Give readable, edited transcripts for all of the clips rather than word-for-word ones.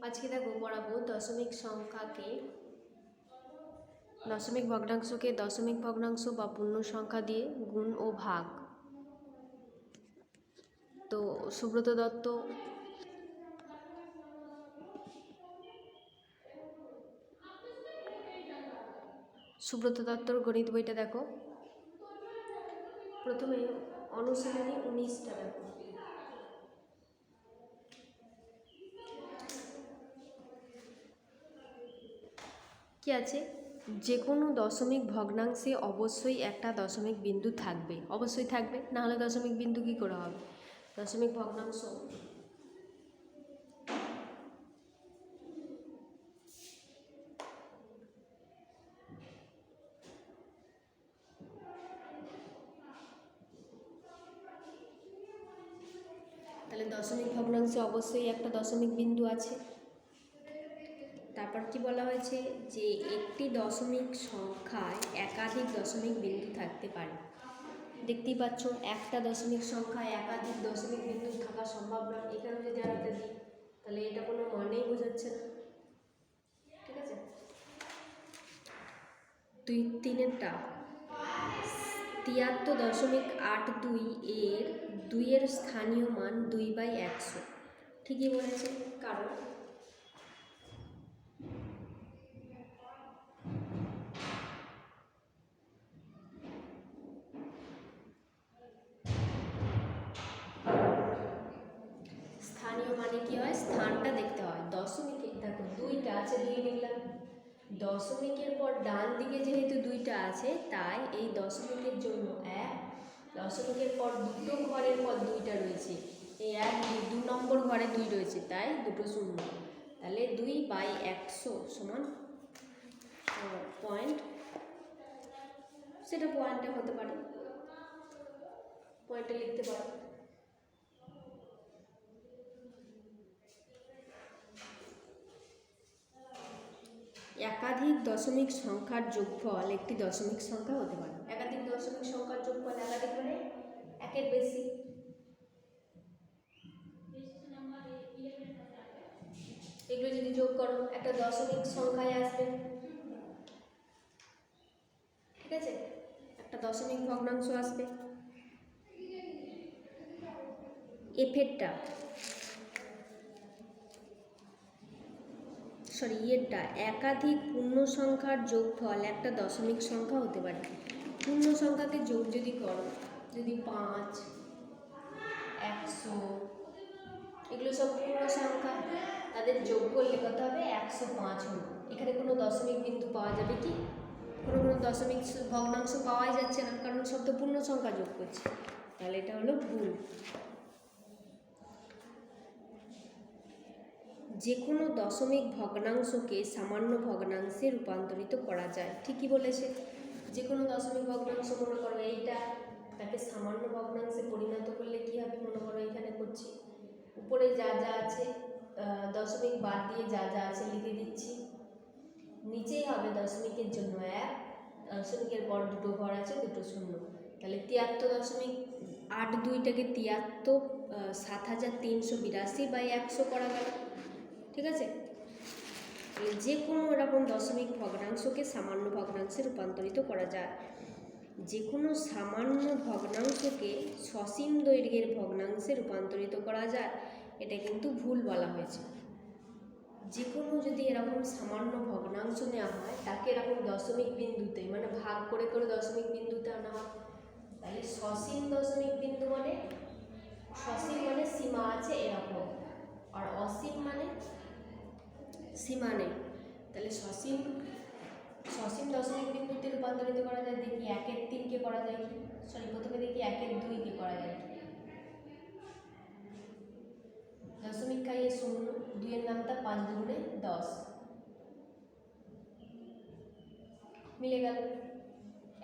আজকে দেখো পড়াবো দশমিক ভগ্নাংশকে দশমিক ভগ্নাংশ বা পূর্ণ সংখ্যা দিয়ে গুণ ও ভাগ। তো সুব্রত দত্তর গণিত বইটা দেখো, প্রথমে অনুশীলনী 19টা দেখো। কি আছে? যে কোনো দশমিক ভগ্নাংশে অবশ্যই একটা দশমিক বিন্দু থাকবে, অবশ্যই থাকবে, না হলে দশমিক বিন্দু কী করে হবে? দশমিক ভগ্নাংশ তাহলে দশমিক ভগ্নাংশে অবশ্যই একটা দশমিক বিন্দু আছে। তারপর কি বলা হয়েছে? যে একটি দশমিক সংখ্যায় একাধিক দশমিক বিন্দু থাকতে পারে। দেখতেই পাচ্ছ, একটা দশমিক সংখ্যায় একাধিক দশমিক বিন্দু থাকা সম্ভব নয়। এখানে যদি আমি এটা দিই তাহলে এটা কোনো মানেই বোঝাচ্ছে না, ঠিক আছে? 2-3-টা 73.82 এর 2-এর স্থানীয় মান 2/100। ঠিকই বলেছে, কারণ স্থানীয় মানে কি হয়? স্থানটা দেখতে হয়। দশমিকে দেখো 2টা আছে, 2 লিখলাম। দশমিকের পর ডান দিকে যেহেতু 2টা আছে, তাই এই দশমিকের জন্য 1, দশমিকের পর দুটো ঘরের পর 2টা রয়েছে, এই 2 নম্বর ঘরে 2 রয়েছে, তাই দুটো শূন্য। তাহলে 2/100 সমান পয়েন্ট, সেটা পয়েন্টে হতে পারে, পয়েন্টে লিখতে পারো। একাধিক দশমিক সংখ্যার যোগফল একটি দশমিক সংখ্যা হতে পারে। একাধিক দশমিক সংখ্যার যোগফল, একাধিক মানে একের বেশি। এগুলো যদি যোগ করো একটা দশমিক সংখ্যায় আসবে, ঠিক আছে? একটা দশমিক ভগ্নাংশ আসবে। এফেরটা একাধিক পূর্ণ সংখ্যার যোগফল একটা দশমিক সংখ্যা হতে পারে। পূর্ণ সংখ্যাকে যোগ যদি করো, যদি 5, 100, এগুলো সব পূর্ণ সংখ্যা, তাদের যোগ করলে কত হবে? 105 হলো। এখানে কোনো দশমিক বিন্দু পাওয়া যাবে কি? কোনো দশমিক ভগ্নাংশ পাওয়াই যাচ্ছে না, কারণ সব তো পূর্ণ সংখ্যা যোগ করছে। তাহলে এটা হলো ভুল। যে কোনো দশমিক ভগ্নাংশকে সামান্য ভগ্নাংশে রূপান্তরিত করা যায়। ঠিকই বলেছে, যে কোনো দশমিক ভগ্নাংশ, মনে করো এইটা, তাকে সামান্য ভগ্নাংশে পরিণত করলে কী হবে? মনে করো এখানে করছি, উপরে যা যা আছে দশমিক বাদ দিয়ে যা যা আছে লিখে দিচ্ছি, নিচেই হবে দশমিকের জন্য 1, দশমিকের পর দুটো ঘর আছে, দুটো শূন্য। তাহলে 73.82টাকে 73,7382/100 করা গেল, ঠিক আছে? তাহলে যে কোনো এরকম দশমিক ভগ্নাংশকে সামান্য ভগ্নাংশে রূপান্তরিত করা যায়। যে কোনো সামান্য ভগ্নাংশকে সসীম দৈর্ঘ্যের ভগ্নাংশে রূপান্তরিত করা যায়, এটা কিন্তু ভুল বলা হয়েছে। যে কোনো যদি এরকম সামান্য ভগ্নাংশ নেওয়া হয়, তাকে এরকম দশমিক বিন্দুতে, মানে ভাগ করে করে দশমিক বিন্দুতে আনা হয়। তাহলে সসীম দশমিক বিন্দু মানে, সসীম মানে সীমা আছে এরকম, আর অসীম মানে সীমা নেই। তাহলে সসীম দশমিক বিন্দুতে রূপান্তরিত করা যায়। দেখি 1/3কে করা যায় কি? প্রথমে দেখি 1/2কে করা যায় কি? দশমিক খাইয়ে 0, 2-এর নামটা 5×10 মিলে গেল।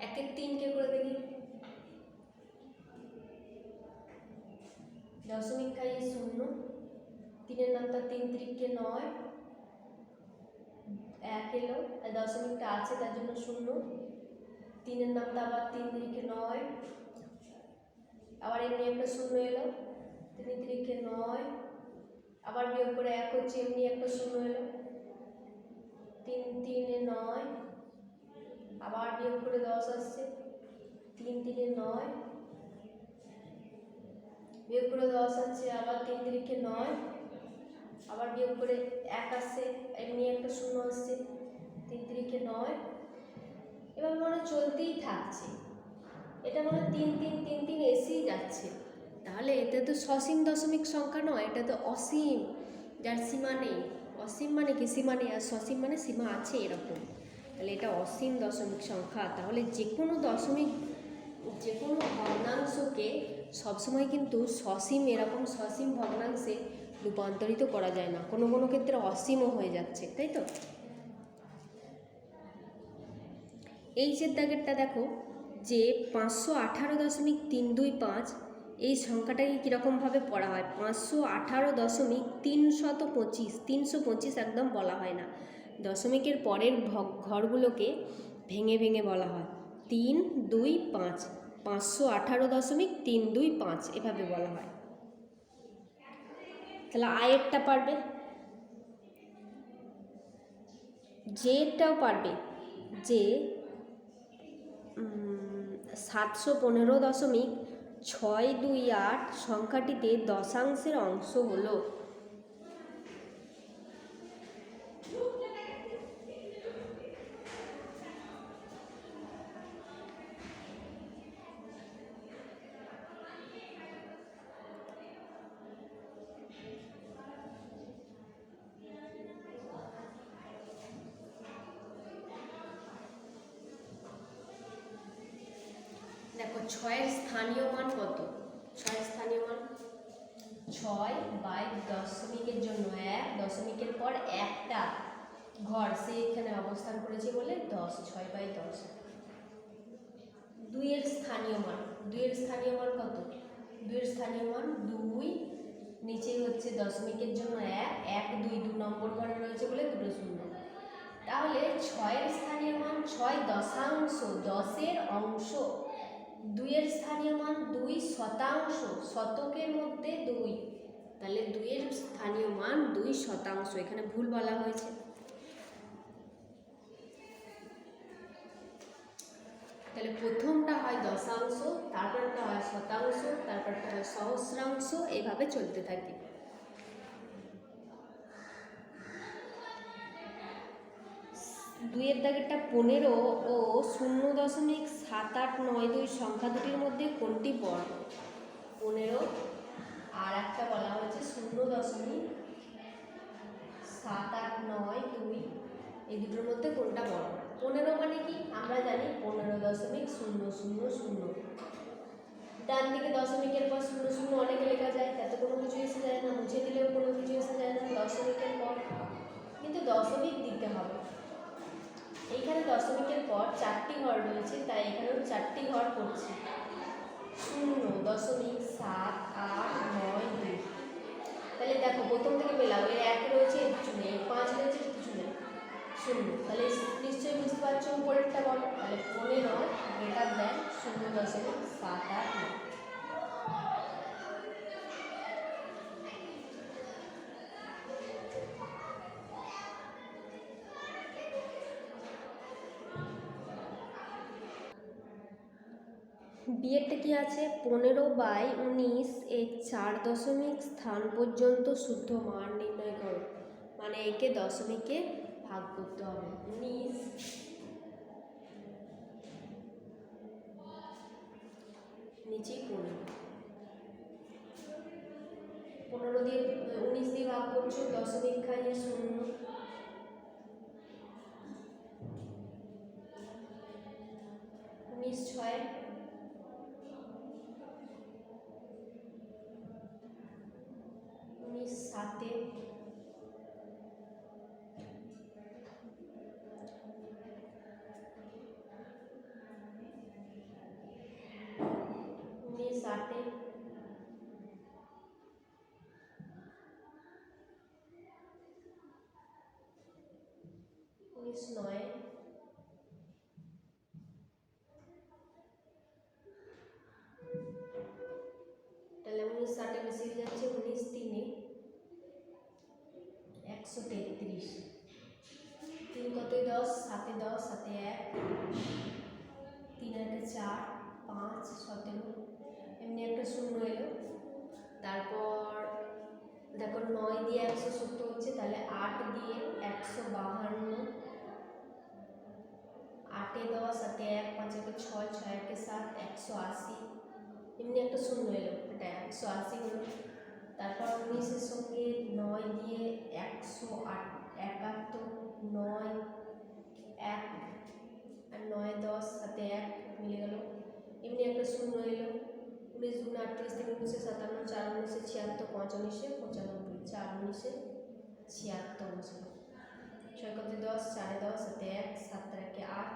1/3কে করে দেখি, দশমিক খাইয়ে 0, 3-এর নামটা 3×3 = 9, 1 এলো, দশমিকটা আছে তার জন্য 0, 3-এর নামটা আবার 3×3 = 9, আবার এমনি একটা 0 এলো, 3×3 = 9, আবার বিয়োগ করে 1 হচ্ছে, এমনি একটা শূন্য এলো, 3 3 9, আবার বিয়োগ করে 10 আসছে, 3 3 9, বিয়োগ করে 10 আসছে, আবার 3 3 9, আবার বিয়োগ করে 1 আসছে, এমনি একটা শূন্য আসছে, 3 3 9, এবার মনে চলতেই থাকছে, এটা মনে 3 3 3 3 এসেই যাচ্ছে। তাহলে এটা তো সসীম দশমিক সংখ্যা নয়, এটা তো অসীম, যার সীমা নেই। অসীম মানে কি সীমা নেই, আর সসীম মানে সীমা আছে এরকম। তাহলে এটা অসীম দশমিক সংখ্যা। তাহলে যে কোনো ভগ্নাংশকে সবসময় কিন্তু সসীম, এরকম সসীম ভগ্নাংশে রূপান্তরিত করা যায় না, কোনো কোনো ক্ষেত্রে অসীমও হয়ে যাচ্ছে, তাই তো। এই যে দাগেরটা দেখো, যে 518.325 এই সংখ্যাটাকে কীরকমভাবে পড়া হয়, 518.325, 325 একদম বলা হয় না, দশমিকের পরের ঘরগুলোকে ভেঙে ভেঙে বলা হয় 3 2 5, 518.325 এভাবে বলা হয়। তাহলে আয়েরটা পারবে, জেটাও পারবে, যে 715.628 সংখ্যাটিতে দশাংশের অংশ হলো। দেখো 6-এর স্থানীয় মান কত, 6-এর স্থানীয় মান 6 বাই দশমিকের জন্য 1, দশমিকের পর একটা ঘর সে এখানে অবস্থান করেছে বলে 10, 6 বাই 10। 2-এর স্থানীয় মান, 2-এর স্থানীয় মান কত, 2-এর স্থানীয় মান 2, নিচে হচ্ছে দশমিকের জন্য 1, 1 2, 2 নম্বর ঘরে রয়েছে বলে দুটো শূন্য। তাহলে 6-এর স্থানীয় মান 6 দশাংশ, 10-এর অংশ। 2-এর স্থানীয় মান 2 শতাংশ, শতকের মধ্যে 2, তাহলে 2-এর স্থানীয় মান 2 শতাংশ, এখানে ভুল বলা হয়েছে। তাহলে প্রথমটা হয় দশাংশ, তারপরটা হয় শতাংশ, তারপরটা হয় সহস্রাংশ, এভাবে চলতে থাকে। দুইয়ের দাগেরটা 15 ও 0.7892 সংখ্যা দুটির মধ্যে কোনটি বড়? 15 আর একটা বলা হয়েছে 0.7892, এই দুটোর মধ্যে কোনটা বড়? 15 মানে কি আমরা জানি 15.000। ডান দিকে দশমিকের পর 00 অনেকে লেখা যায়, তাতে কোনো কিছু এসে যায় না, মুছে দিলেও কোনো কিছু এসে যায় না, দশমিকের পর কিন্তু দশমিক দিতে হবে। এইখানে দশমিকের পর 4টি ঘর রয়েছে, তাই এখানেও 4টি ঘর পড়ছে, 0.789 তাহলে দেখো প্রথম থেকে পেলাম, এর 1 রয়েছে এর কিছু নেই, 5 রয়েছে এর কিছু নেই, 0, তাহলে নিশ্চয়ই বুঝতে পারছো উপরেরটা বড়। তাহলে 15 গ্রেটার দেন 0.789। বিয়েরটা কি আছে, 15/19 এর 4 দশমিক স্থান পর্যন্ত শুদ্ধ মান নির্ণয় করো, মানে একে দশমিকে ভাগ করতে হবে। 19 নিচে 15 দিয়ে 19 দিয়ে ভাগ করছো, দশমিক খাইয়ে 0, 19 6, 19 7, 19 8, 19 9, তাহলে 19 7 বেশি হয়ে যাচ্ছে, 19 3, শূন্য এলো। তারপর দেখো 9 দিয়ে 170 হচ্ছে, তাহলে 8 দিয়ে 152, 8 এ 10, 7 এ 1, 5 এ 6, 6 এ 7, 180, এমনি একটা শূন্য এলো, এটা 180 হলো। তারপর 19 এর সঙ্গে 9 দিয়ে 171, 9 1 আর 9 10 7 1 মিলে গেল, এমনি একটা শূন্য এলো। 19 2 38, 3 19 57, 4 19 76, 5 19 95, 4 19 76 বসলো। 6 কত 10, 4 এ 10, 7 এ 1, 7 আর 1 8,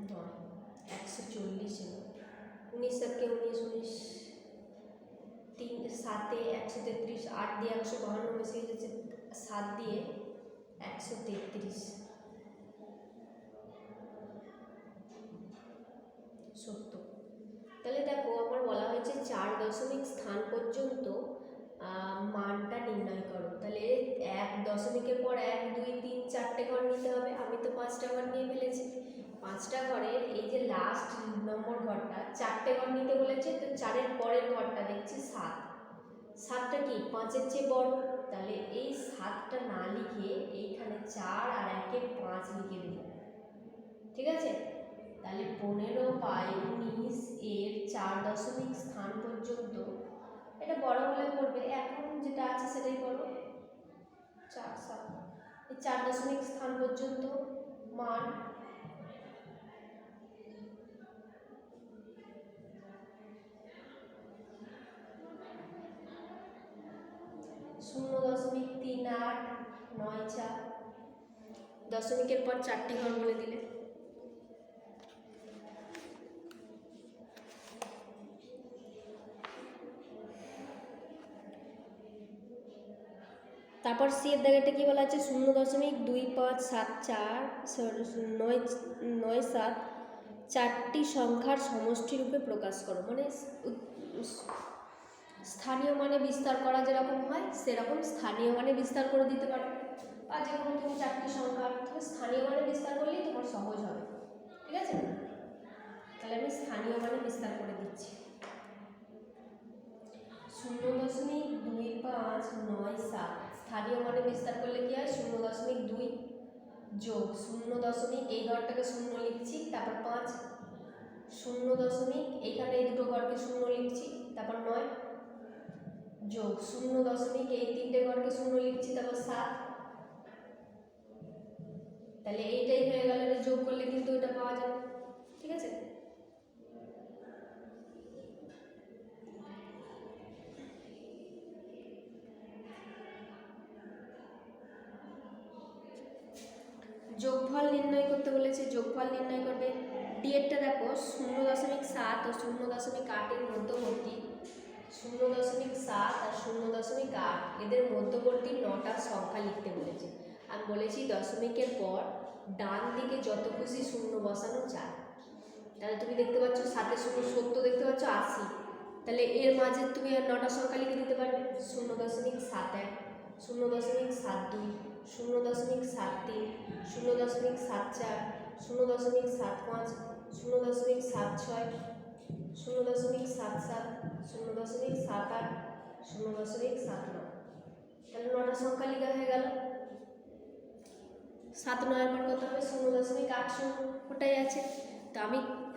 9 140 এলো। 19 আর 19 3 7 এ 133, 8 দিয়ে 152 মিশে গেছে, 7 দিয়ে 133 70। তাহলে দেখো আমার বলা হয়েছে 4 দশমিক স্থান পর্যন্ত মানটা নির্ণয় করো। তাহলে 1 দশমিকের পর 1 2 3 4টে ঘর নিতে হবে। আমি তো 5টা ঘর নিয়ে ফেলেছি। 5টা ঘরের এই যে লাস্ট নম্বর ঘরটা 4টে ঘর নিতে বলেছে, তো 4-এর পরের ঘরটা দেখছি 7। 7টা কি 5-এর চেয়ে বড়, তাহলে এই 7টা না লিখে এইখানে 4 আর 1-এ 5 লিখে দেব। ঠিক আছে, তাহলে 15/19 এর 4 দশমিক স্থান পর্যন্ত, এটা বড় হলে করবে, এখন যেটা আছে সেটাই করো। 4 7 এই 4 দশমিক স্থান পর্যন্ত মান 0.3894, দশমিকের পর 4টে ঘর বলে দিলে। তারপর সি এর দাগেরটা কি বলা আছে, 0.2574 চারটি সংখ্যার সমষ্টি রূপে প্রকাশ করো। মানে স্থানীয় মানে বিস্তার করা যেরকম হয় সেরকম স্থানীয় মানে বিস্তার করে দিতে পারো, বা যে কোনো তুমি 4টি সংখ্যা স্থানীয় মানে বিস্তার করলেই তোমার সহজ হবে। ঠিক আছে, তাহলে আমি স্থানীয় মানে বিস্তার করে দিচ্ছি। 0.2597 স্থানীয় মানে বিস্তার করলে কি হয়, 0.2 যোগ 0. এই ঘরটাকে 0 লিখছি, তারপর 5, 0. এইখানে এই দুটো ঘরকে 0 লিখছি, তারপর 9 যোগ 0. এই 3টে ঘরকে 0 লিখছি, তারপর 7। তাহলে এইটাই হয়ে গেল, এটা যোগ করলে কিন্তু এটা পাওয়া যাবে। ঠিক আছে, যোগফল নির্ণয় করতে বলেছে, যোগফল নির্ণয় করবে। ডি এরটা দেখো 0.7 ও 0.8 এর মধ্যবর্তী, 0.7 আর 0.8 এদের মধ্যবর্তী 9টা সংখ্যা লিখতে বলেছে। আমি বলেছি দশমিকের পর ডান দিকে যত খুশি শূন্য বসানো যায়। তাহলে তুমি দেখতে পাচ্ছ 7 0 70, দেখতে পাচ্ছ 80, তাহলে এর মাঝে তুমি আর 9টা সংখ্যা লিখে দিতে পারবে। 0.71, 0.72, 0.73, 0.74, 0.75, 0.76, 0.77, 0.78, 0.79। তাহলে 9টা সংখ্যা লেখা হয়ে গেল। 7 9 মান কত হবে, 0.80, ওটাই আছে। তো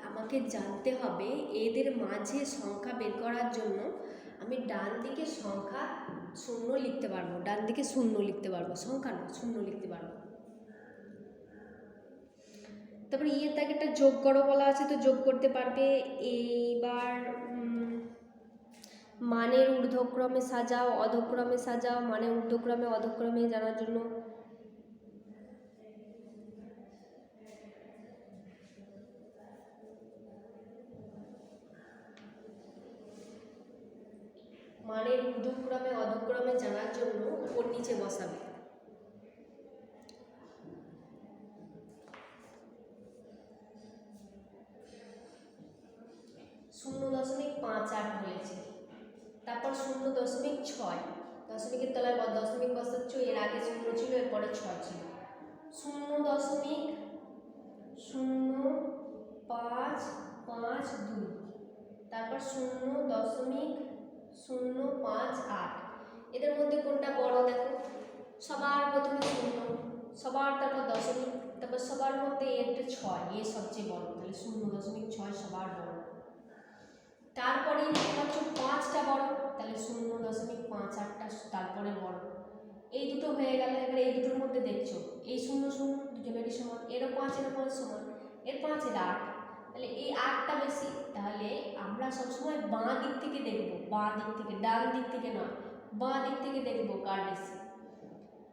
আমাকে জানতে হবে এদের মাঝে সংখ্যা বের করার জন্য আমি ডান দিকে সংখ্যা 0 লিখতে পারবো, ডান দিকে 0 লিখতে পারবো, সংখ্যা না 0 লিখতে পারবো। তারপরে ইয়ের দাগেরটা যোগ করো বলা আছে, তো যোগ করতে পারবে। এইবার মানের ঊর্ধ্বক্রমে সাজাও, অধক্রমে সাজাও। মানে ঊর্ধ্বক্রমে অধক্রমে জানার জন্য মানের ঊর্ধ্বক্রমে অধক্রমে জানার জন্য উপর নিচে বসাবে। 0.58 বলেছে, তারপর 0.6, দশমিকের তলায় দশমিক বসাচ্ছ, এর আগে 0 ছিল, এরপরে 6 ছিল। 0.0552, তারপর 0.058, এদের মধ্যে কোনটা বড় দেখো, সবার প্রথমে 0, সবার তারপর দশমিক, তারপর সবার মধ্যে একটা 6, এ সবচেয়ে বড়, তাহলে 0.6 সবার বড়। তারপরে দেখতে পাচ্ছ 5টা বড়, তাহলে 0.58টা তারপরে বড়। এই দুটো হয়ে গেল। এবার এই দুটোর মধ্যে দেখছো এই 0 দুজনেরই সমান, এরও 5 এরও 5 সমান, এর 5 এর 8, তাহলে এই 8টা বেশি। তাহলে আমরা সবসময় বাঁ দিক থেকে দেখব, বাঁ দিক থেকে, ডান দিক থেকে নয়, বাঁ দিক থেকে দেখব কার বেশি।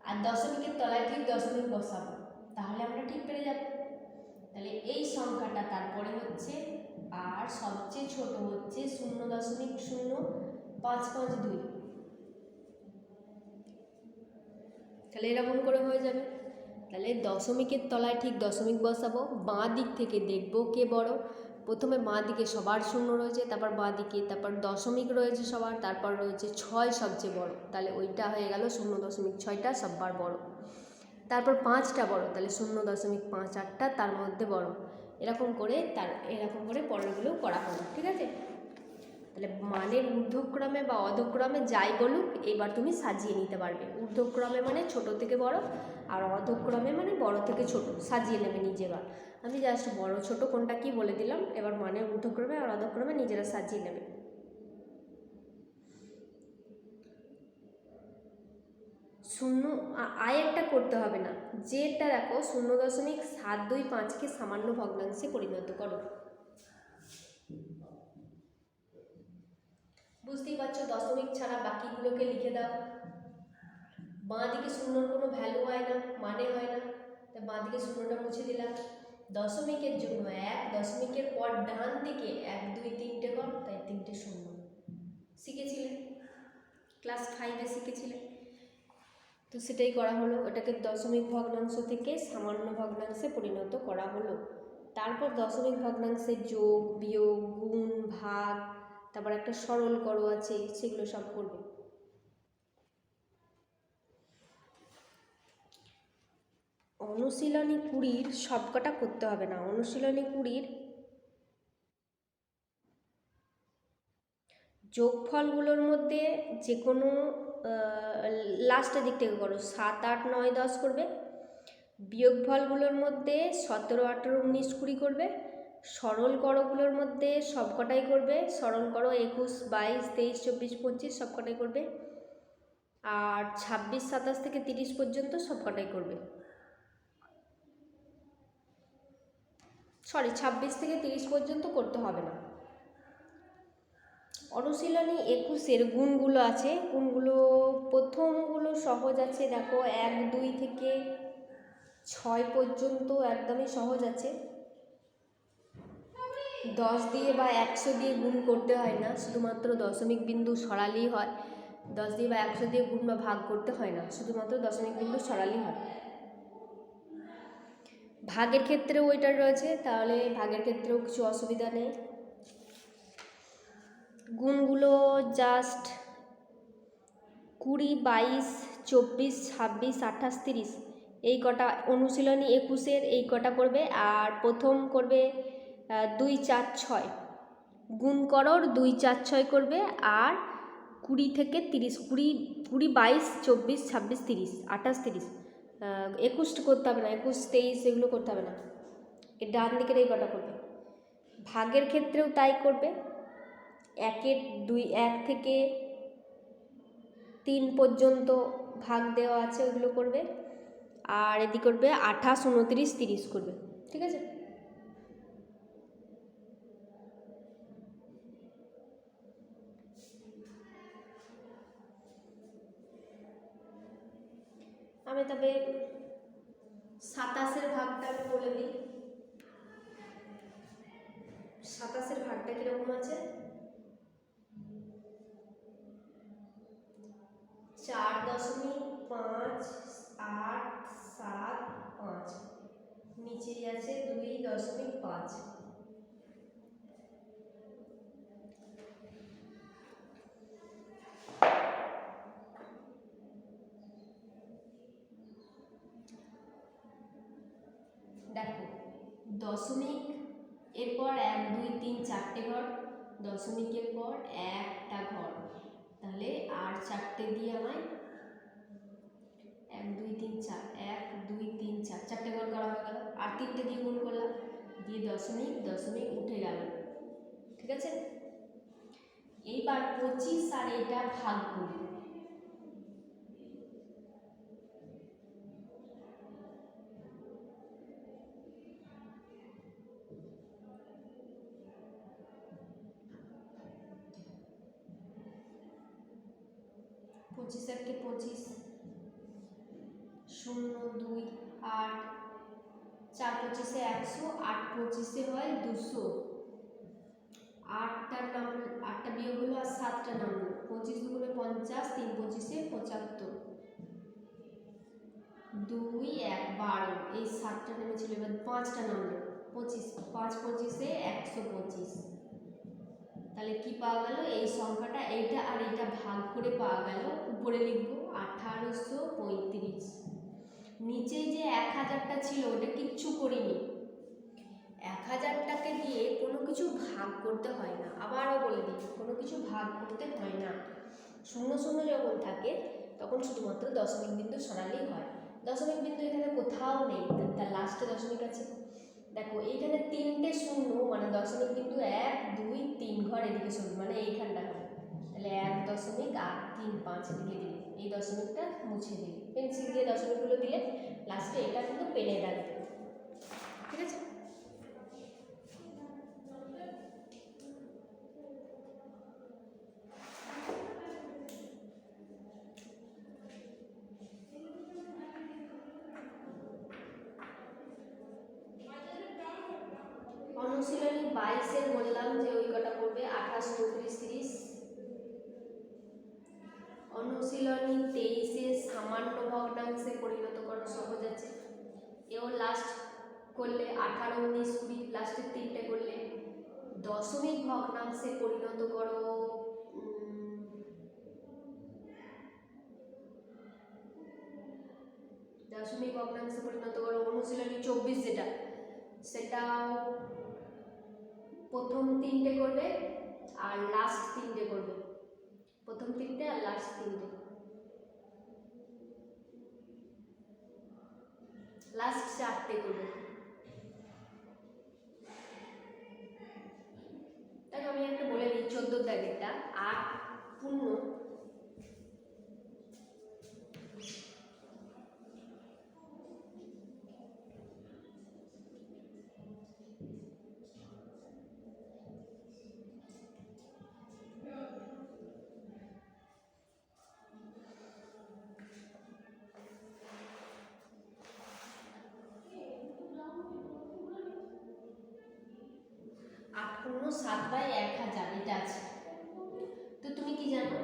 আর দশমিকের তলায় ঠিক দশমিক বসাবো, তাহলে আমরা ঠিক পেরে যাব। তাহলে এই সংখ্যাটা তারপরে হচ্ছে, আর সবচেয়ে ছোট হচ্ছে 0.0552। তাহলে এরকম করে হয়ে যাবে। তাহলে দশমিকের তলায় ঠিক দশমিক বসাবো, বাঁ দিক থেকে দেখব কে বড়। প্রথমে বাঁ দিকে সবার 0 রয়েছে, তারপর বাঁ দিকে, তারপর দশমিক রয়েছে সবার, তারপর রয়েছে 6 সবচেয়ে বড়, তাহলে ওইটা হয়ে গেল 0.6টা সবার বড়। তারপর 5টা বড়, তাহলে 0.58টা তার মধ্যে বড়। এরকম করে পরেরগুলো করা হলো, ঠিক আছে। তাহলে মানের ঊর্ধ্বক্রমে বা অধক্রমে যাই বলুক, এবার তুমি সাজিয়ে নিতে পারবে। ঊর্ধ্বক্রমে মানে ছোট থেকে বড়, আর অধক্রমে মানে বড় থেকে ছোট, সাজিয়ে নেবে নিজেবার। আমি জাস্ট বড় ছোট কোনটা কি বলে দিলাম, এবার মানের ঊর্ধ্বক্রমে আর অধক্রমে নিজেরা সাজিয়ে নেবে। আরেকটা করতে হবে না, যেটা দেখো 0.725কে সামান্য ভগ্নাংশে পরিণত করো। বুঝতেই পারছো, দশমিক ছাড়া বাকিগুলোকে লিখে দাও। বাঁ দিকে 0-র কোনো ভ্যালু হয় না, মানে হয় না, তাই বাঁ দিকে 0টা মুছে দিলাম। দশমিকের জন্য 1, দশমিকের পর ডান দিকে 1, 2, 3টে ঘর, তাই 3টে 0 শিখেছিলে, ক্লাস 5-এ শিখেছিলে। তো সেটাই করা হলো, ওটাকে দশমিক ভগ্নাংশ থেকে সামান্য ভগ্নাংশে পরিণত করা হলো। তারপর দশমিক ভগ্নাংশের যোগ, বিয়োগ, গুণ, ভাগ, তারপর একটা সরল করো আছে, সেগুলো সব করবে। অনুশীলনী 20 সবকটা করতে হবে না, অনুশীলনী 20 যোগফলগুলোর মধ্যে যে কোনো লাস্টের দিক থেকে করো, 7, 8, 9, 10 করবে। বিয়োগফলগুলোর মধ্যে 17, 18, 19, 20 করবে। সরল করগুলোর মধ্যে সবকটাই করবে, সরল করো 21, 22, 23, 24, 25 সবকটাই করবে। আর 26, 27 থেকে 30 পর্যন্ত সবকটাই করবে। 26 থেকে 30 পর্যন্ত করতে হবে না। অনুশীলনী 21-এর গুণগুলো আছে, গুণগুলো প্রথমগুলো সহজ আছে, দেখো 1, 2 থেকে 6 পর্যন্ত একদমই সহজ আছে। 10 দিয়ে বা 100 দিয়ে গুণ করতে হয় না, শুধুমাত্র দশমিক বিন্দু সরালেই হয়। 10 দিয়ে বা 100 দিয়ে গুণ বা ভাগ করতে হয় না, শুধুমাত্র দশমিক বিন্দু সরালেই হয়। ভাগের ক্ষেত্রেও ওইটা রয়েছে, তাহলে ভাগের ক্ষেত্রেও কিছু অসুবিধা নেই। গুণগুলো জাস্ট 20, 22, 24, 26, 28, 30 এই কটা অনুশীলনী 21-এর এই কটা করবে। আর প্রথম করবে 2, 4, 6 গুণ করো, 2, 4, 6 করবে। আর 20 থেকে 30, 20, 22, 24, 26, 30, 28, 30, 21 করতে হবে না, 21, 23 এগুলো করতে হবে না, এর ডান দিকের এই কটা করবে। ভাগের ক্ষেত্রেও তাই করবে, 1 থেকে 3 পর্যন্ত ভাগ দেওয়া আছে, ওইগুলো করবে। আর এদিকে করবে 28, 29, 30 করবে, ঠিক আছে। আমি তবে 27-এর ভাগটা আমি বলে দিই। 27-এর ভাগটা কীরকম আছে, 4.585, নিচেই আছে 2.5। দেখো দশমিক, এরপর 1, 2, 3, 4টে ঘর, দশমিকের পর একটা ঘর, তাহলে আর 4টে দিয়ে আমায় 1 2 3 4 1 2 3 4 4টে ঘর করা হয়ে গেল। আর 3টে দিয়ে গুণ করলাম, দিয়ে দশমিক দশমিক উঠে গেল। ঠিক আছে, এইবার 25 আর এটা ভাগ করি। পঁচিশ একে 25, 0 2 8, 4 25 100, 8 25 হয় 200, 8টার নাম 8টা বিয়োগ হলো আর 7টা নাম 25 দুগুণে 50, 3 25 75, 2 1 12, এই 7টা নেমেছিল, এবার 5টা নামলো 25, 5 25 125। তাহলে কি পাওয়া গেল, এই সংখ্যাটা এইটা আর এইটা ভাগ করে পাওয়া গেল। উপরে লিখবো 1835। নিচে যে 1000টা ছিল ওটা কিচ্ছু করিনি। 1000টাকে দিয়ে কোনো কিছু ভাগ করতে হয় না, আবারও বলে দিই, কোনো কিছু ভাগ করতে হয় না। 0 0 যখন থাকে তখন শুধুমাত্র দশমিক বিন্দু সরালেই হয়। দশমিক বিন্দু এখানে কোথাও নেই, তার লাস্টে দশমিক আছে। দেখো এইখানে 3টে 0, মানে দশমিক বিন্দু 1 2 3 ঘর এদিকে সরবে, মানে এইখানটা হবে। তাহলে 1 দশমিক আর 3 5 এদিকে দিলে, এই দশমিকটা মুছে দিলে, পেন্সিল দিয়ে দশমিকগুলো দিলে লাস্টে এটা কিন্তু পেনে রাখবে। ঠিক আছে, অনুশীলনী 22 বললাম যে ওই কটা পড়বে 28 29 30। অনুশীলনী 23 সামান্য ভগ্নাংশে পরিণত করো, সহজ আছে। এও লাস্ট করলে 18 19 20, লাস্টের 3টে করলে। দশমিক ভগ্নাংশে পরিণত করো, দশমিক ভগ্নাংশে পরিণত করো অনুশীলনী 24 যেটা, সেটাও প্রথম 3টে করবে আর লাস্ট 3টে করবে, প্রথম 3টে আর লাস্ট 3টে, লাস্ট 4টে করবে। তাহলে আমি একটা বলে দিই 14 দাগেরটা, 8 পূর্ণ 7/1000 এটা আছে। তো তুমি কি জানো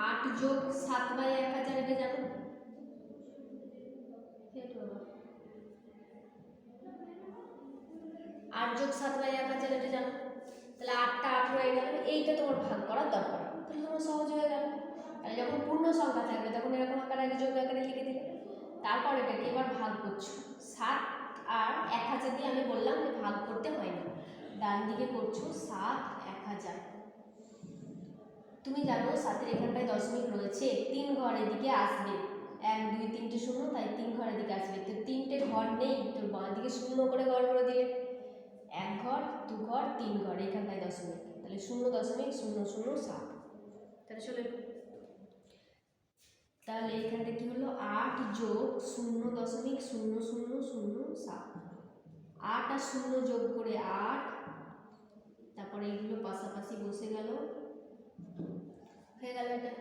8 যোগ 7/1000 এটা জানো? 8 যোগ 7/1000 এটা জানো, তাহলে 8টা 8 হয়ে গেল। এইটা তোমার ভাগ করার দরকার, তাহলে তোমার সহজ হয়ে গেল। তাহলে যখন পূর্ণ সংখ্যা থাকবে তখন এরকম আকারে যোগ আকারে লিখে দিলে। তারপর এটাকে এবার ভাগ করছো, 7 আর 1000 দিয়ে আমি বললাম যে ভাগ করতে হয় না, ডান দিকে করছো 7 1000। তুমি জানো 7-এর এখানটায় দশমিক রয়েছে, 3 ঘর এদিকে আসবে, 1 2 3টে 0, তাই 3 ঘর এদিকে আসবে। তো 3টে ঘর নেই, তো বাঁ দিকে 0 করে ঘর করে দিলে, 1 ঘর 2 ঘর 3 ঘর, এখানটায় দশমিক, তাহলে 0.007। তাহলে চলে, তাহলে এখানটা কি হলো 8 যোগ 0.0007, 8 আর 0 যোগ করে 8, তারপরে এইগুলো পাশাপাশি বসে গেল, হয়ে গেল এটা।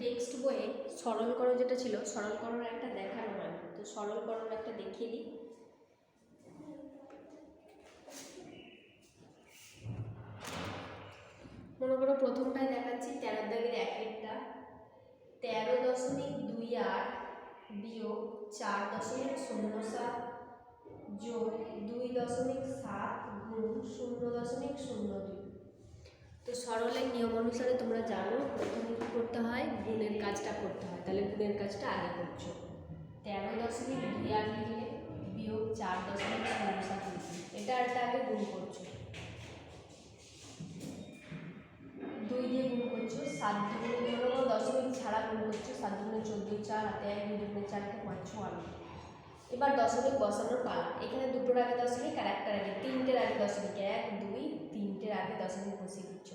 টেক্সট বইয়ে সরলকরণ যেটা ছিল, সরলকরণ একটা দেখানো হয়, তো সরলকরণ একটা দেখিয়ে দিই। মনে মনে করো প্রথমটাই দেখাচ্ছি 13 দাগের একেরটা 13.28 বিয়োগ 4.07 যোগ 2.7 গুণ 0.02। তো সরলের নিয়ম অনুসারে তোমরা জানো প্রথমে কী করতে হয়, গুণের কাজটা করতে হয়। তাহলে গুণের কাজটা আগে করছো। 13.28 লিখলে বিয়োগ 4.07 লিখলে এটা আগে গুণ করছো, 2 দিয়ে গুণ করছো, 7 দুগুণে ধরো দশমিক ছাড়া গুণ করছো, 7 দুগুণে 14, 4 হাতে 1, 2 দুগুণে 4, 5, 6, 8। এবার দশমিক বসানোর পালা। এখানে দুটোর আগে দশমিক আর একটার আগে, তিনটের আগে দশমিক, 1, 2, 3টের আগে দশমিক বসিয়ে দিচ্ছ।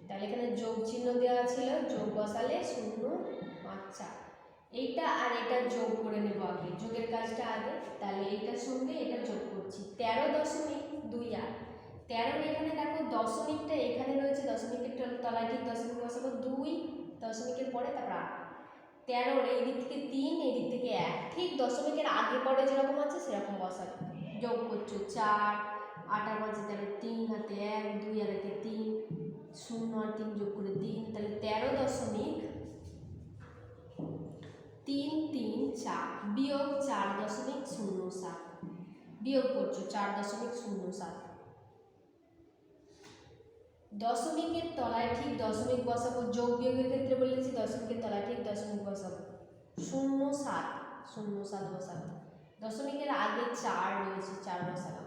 তাহলে এখানে যোগ চিহ্ন দেওয়া ছিল, যোগ বসালে 0, 5, 4। এইটা আর এটা যোগ করে নেব আগে, যোগের কাজটা আগে। তাহলে এইটার সঙ্গে এটা যোগ করছি, 13.28। 13 এখানে দেখো দশমিকটা এখানে রয়েছে, দশমিকের তলায় ঠিক দশমিক বসাবো, 2 দশমিকের পরে তারপর 8। 13 এই দিক থেকে 3, এই দিক থেকে 1, ঠিক দশমিকের আগে পরে যেরকম আছে সেরকম বসাবে। যোগ করছো 4, 8 আর 5 13, 3 হাতে 1, 2 আর 1 3, 0 আর 3 যোগ করে 3, তাহলে 13.334 বিয়োগ 4.07 বিয়োগ করছো 4.07। দশমিকের তলায় ঠিক দশমিক বসাবো, যোগ বিয়োগের ক্ষেত্রে বলেছি দশমিকের তলায় ঠিক দশমিক বসাবো, 0.7 বসাবো। দশমিকের আগে 4 রয়েছে, 4 বসালাম।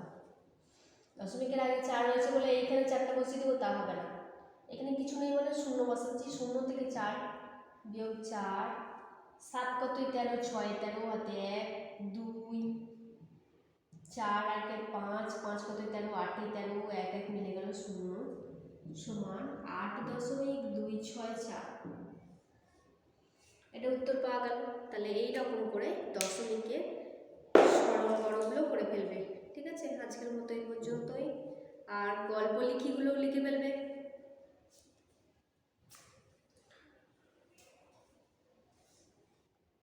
দশমিকের আগে 4 রয়েছে বলে এইখানে 4টা বসিয়ে দেবো তা হবে না, এখানে কিছু নেই বলে 0 বসাচ্ছি। 0 থেকে 4 বিয়োগ 4, 7 কতই 13, 6 13 হাতে 1, 2, 4 আর 5, 5 কতই 13, 8 13, 1 1 মিলে গেল 0 সমান 8.264। এটা উত্তর পাওয়া গেল। তাহলে এইরকম করে দশমিকের সরল বড়গুলো করে ফেলবে। ঠিক আছে, আজকের মতো এই পর্যন্তই। আর গল্প লিখিগুলোও লিখে ফেলবে।